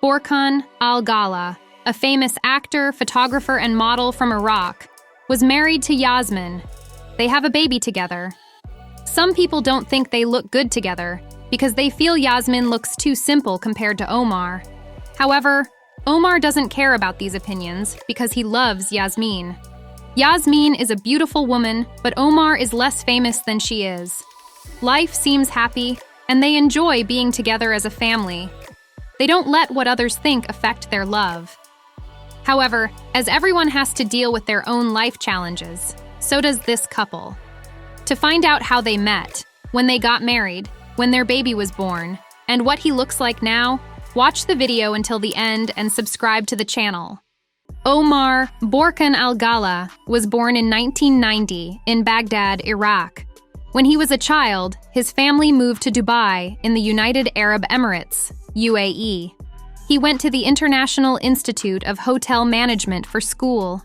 Borkan Al Gala, a famous actor, photographer, and model from Iraq, was married to Yasmin. They have a baby together. Some people don't think they look good together because they feel Yasmin looks too simple compared to Omar. However, Omar doesn't care about these opinions because he loves Yasmin. Yasmin is a beautiful woman, but Omar is less famous than she is. Life seems happy, and they enjoy being together as a family. They don't let what others think affect their love. However, as everyone has to deal with their own life challenges, so does this couple. To find out how they met, when they got married, when their baby was born, and what he looks like now, watch the video until the end and subscribe to the channel. Omar Borkan Al Gala was born in 1990 in Baghdad, Iraq. When he was a child, his family moved to Dubai in the United Arab Emirates, UAE. He went to the International Institute of Hotel Management for school.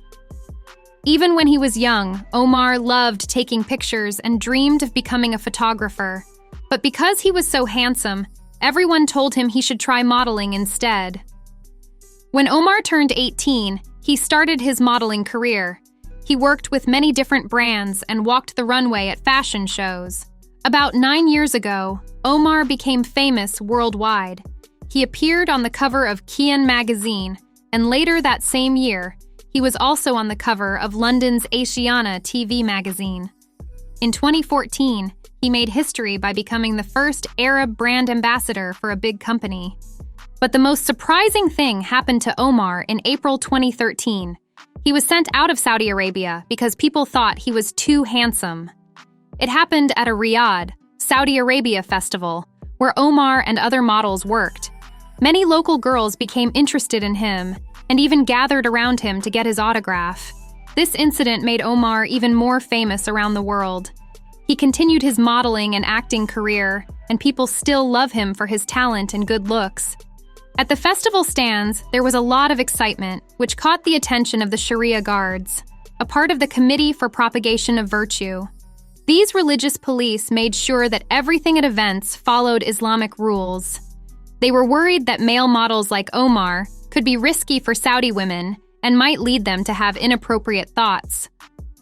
Even when he was young, Omar loved taking pictures and dreamed of becoming a photographer. But because he was so handsome, everyone told him he should try modeling instead. When Omar turned 18, he started his modeling career. He worked with many different brands and walked the runway at fashion shows. About 9 years ago, Omar became famous worldwide. He appeared on the cover of Kian magazine, and later that same year, he was also on the cover of London's Asiana TV magazine. In 2014, he made history by becoming the first Arab brand ambassador for a big company. But the most surprising thing happened to Omar in April 2013. He was sent out of Saudi Arabia because people thought he was too handsome. It happened at a Riyadh, Saudi Arabia festival, where Omar and other models worked. Many local girls became interested in him and even gathered around him to get his autograph. This incident made Omar even more famous around the world. He continued his modeling and acting career, and people still love him for his talent and good looks. At the festival stands, there was a lot of excitement, which caught the attention of the Sharia guards, a part of the Committee for Propagation of Virtue. These religious police made sure that everything at events followed Islamic rules. They were worried that male models like Omar could be risky for Saudi women and might lead them to have inappropriate thoughts.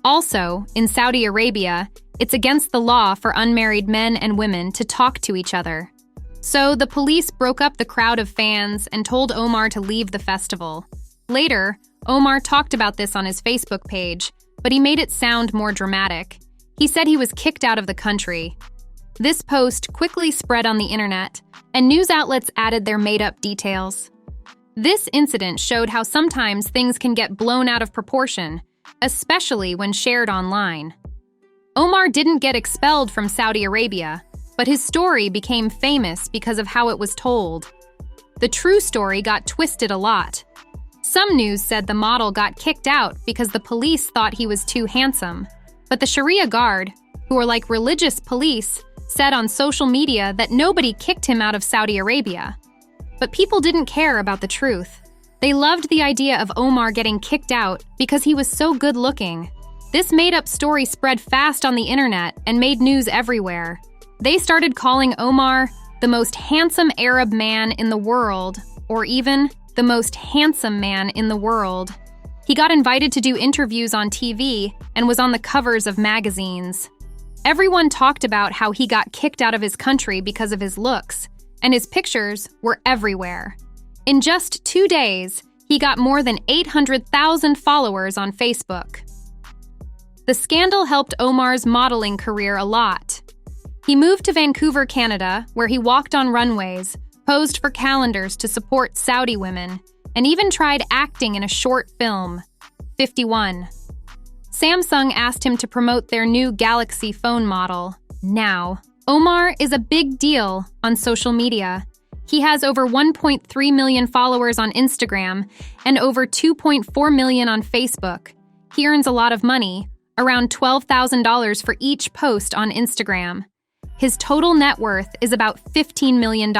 Also, in Saudi Arabia, it's against the law for unmarried men and women to talk to each other. So the police broke up the crowd of fans and told Omar to leave the festival. Later, Omar talked about this on his Facebook page, but he made it sound more dramatic. He said he was kicked out of the country. This post quickly spread on the internet, and news outlets added their made-up details. This incident showed how sometimes things can get blown out of proportion, especially when shared online. Omar didn't get expelled from Saudi Arabia, but his story became famous because of how it was told. The true story got twisted a lot. Some news said the model got kicked out because the police thought he was too handsome, but the Sharia guard, who are like religious police, said on social media that nobody kicked him out of Saudi Arabia. But people didn't care about the truth. They loved the idea of Omar getting kicked out because he was so good-looking. This made-up story spread fast on the internet and made news everywhere. They started calling Omar the most handsome Arab man in the world, or even the most handsome man in the world. He got invited to do interviews on TV and was on the covers of magazines. Everyone talked about how he got kicked out of his country because of his looks, and his pictures were everywhere. In just 2 days, he got more than 800,000 followers on Facebook. The scandal helped Omar's modeling career a lot. He moved to Vancouver, Canada, where he walked on runways, posed for calendars to support Saudi women, and even tried acting in a short film, 51. Samsung asked him to promote their new Galaxy phone model, Now. Omar is a big deal on social media. He has over 1.3 million followers on Instagram and over 2.4 million on Facebook. He earns a lot of money, around $12,000 for each post on Instagram. His total net worth is about $15 million.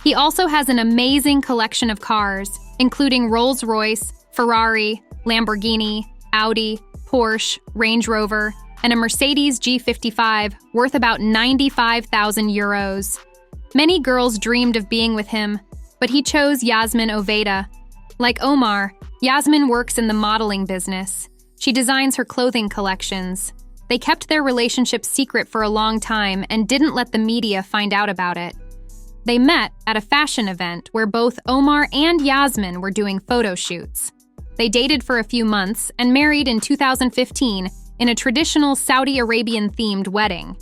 He also has an amazing collection of cars, including Rolls-Royce, Ferrari, Lamborghini, Audi, Porsche, Range Rover, and a Mercedes G55 worth about 95,000 euros. Many girls dreamed of being with him, but he chose Yasmin Oveda. Like Omar, Yasmin works in the modeling business. She designs her clothing collections. They kept their relationship secret for a long time and didn't let the media find out about it. They met at a fashion event where both Omar and Yasmin were doing photo shoots. They dated for a few months and married in 2015 in a traditional Saudi Arabian-themed wedding.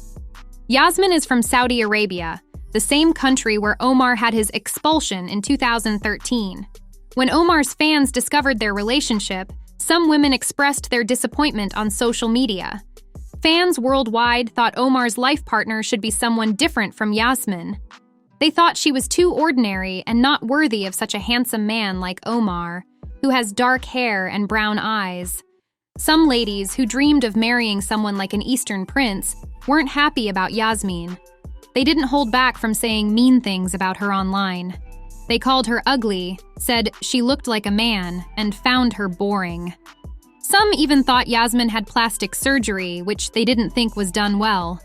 Yasmin is from Saudi Arabia, the same country where Omar had his expulsion in 2013. When Omar's fans discovered their relationship, some women expressed their disappointment on social media. Fans worldwide thought Omar's life partner should be someone different from Yasmin. They thought she was too ordinary and not worthy of such a handsome man like Omar, who has dark hair and brown eyes. Some ladies who dreamed of marrying someone like an Eastern prince weren't happy about Yasmin. They didn't hold back from saying mean things about her online. They called her ugly, said she looked like a man, and found her boring. Some even thought Yasmin had plastic surgery, which they didn't think was done well.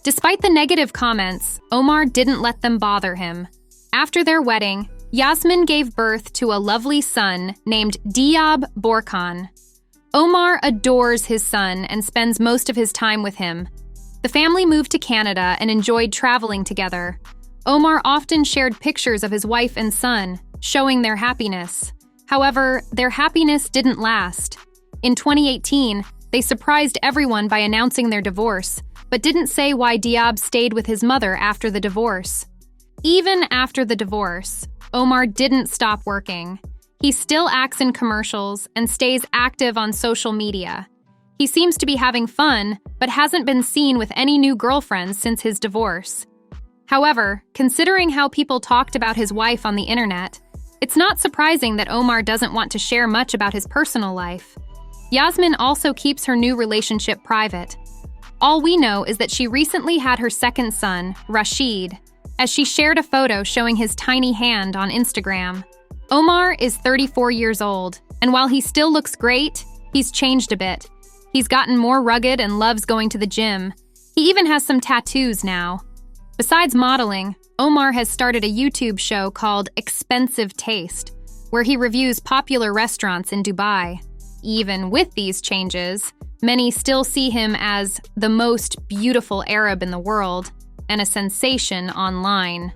Despite the negative comments, Omar didn't let them bother him. After their wedding, Yasmin gave birth to a lovely son named Omar Borkan. Omar adores his son and spends most of his time with him. The family moved to Canada and enjoyed traveling together. Omar often shared pictures of his wife and son, showing their happiness. However, their happiness didn't last. In 2018, they surprised everyone by announcing their divorce, but didn't say why Diab stayed with his mother after the divorce. Even after the divorce, Omar didn't stop working. He still acts in commercials and stays active on social media. He seems to be having fun, but hasn't been seen with any new girlfriends since his divorce. However, considering how people talked about his wife on the internet, it's not surprising that Omar doesn't want to share much about his personal life. Yasmin also keeps her new relationship private. All we know is that she recently had her second son, Rashid, as she shared a photo showing his tiny hand on Instagram. Omar is 34 years old, and while he still looks great, he's changed a bit. He's gotten more rugged and loves going to the gym. He even has some tattoos now. Besides modeling, Omar has started a YouTube show called Expensive Taste, where he reviews popular restaurants in Dubai. Even with these changes, many still see him as the most beautiful Arab in the world and a sensation online.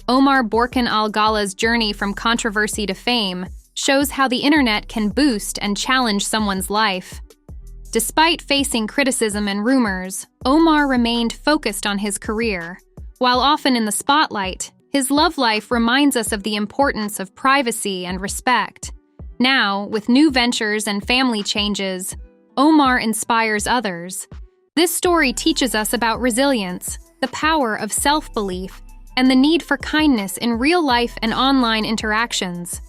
Omar Borkan Al Gala's journey from controversy to fame shows how the internet can boost and challenge someone's life. Despite facing criticism and rumors, Omar remained focused on his career. While often in the spotlight, his love life reminds us of the importance of privacy and respect. Now, with new ventures and family changes, Omar inspires others. This story teaches us about resilience, the power of self-belief, and the need for kindness in real life and online interactions.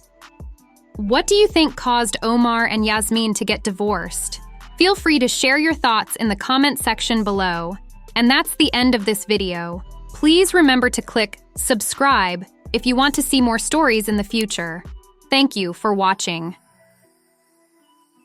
What do you think caused Omar and Yasmin to get divorced? Feel free to share your thoughts in the comment section below. And that's the end of this video. Please remember to click subscribe if you want to see more stories in the future. Thank you for watching.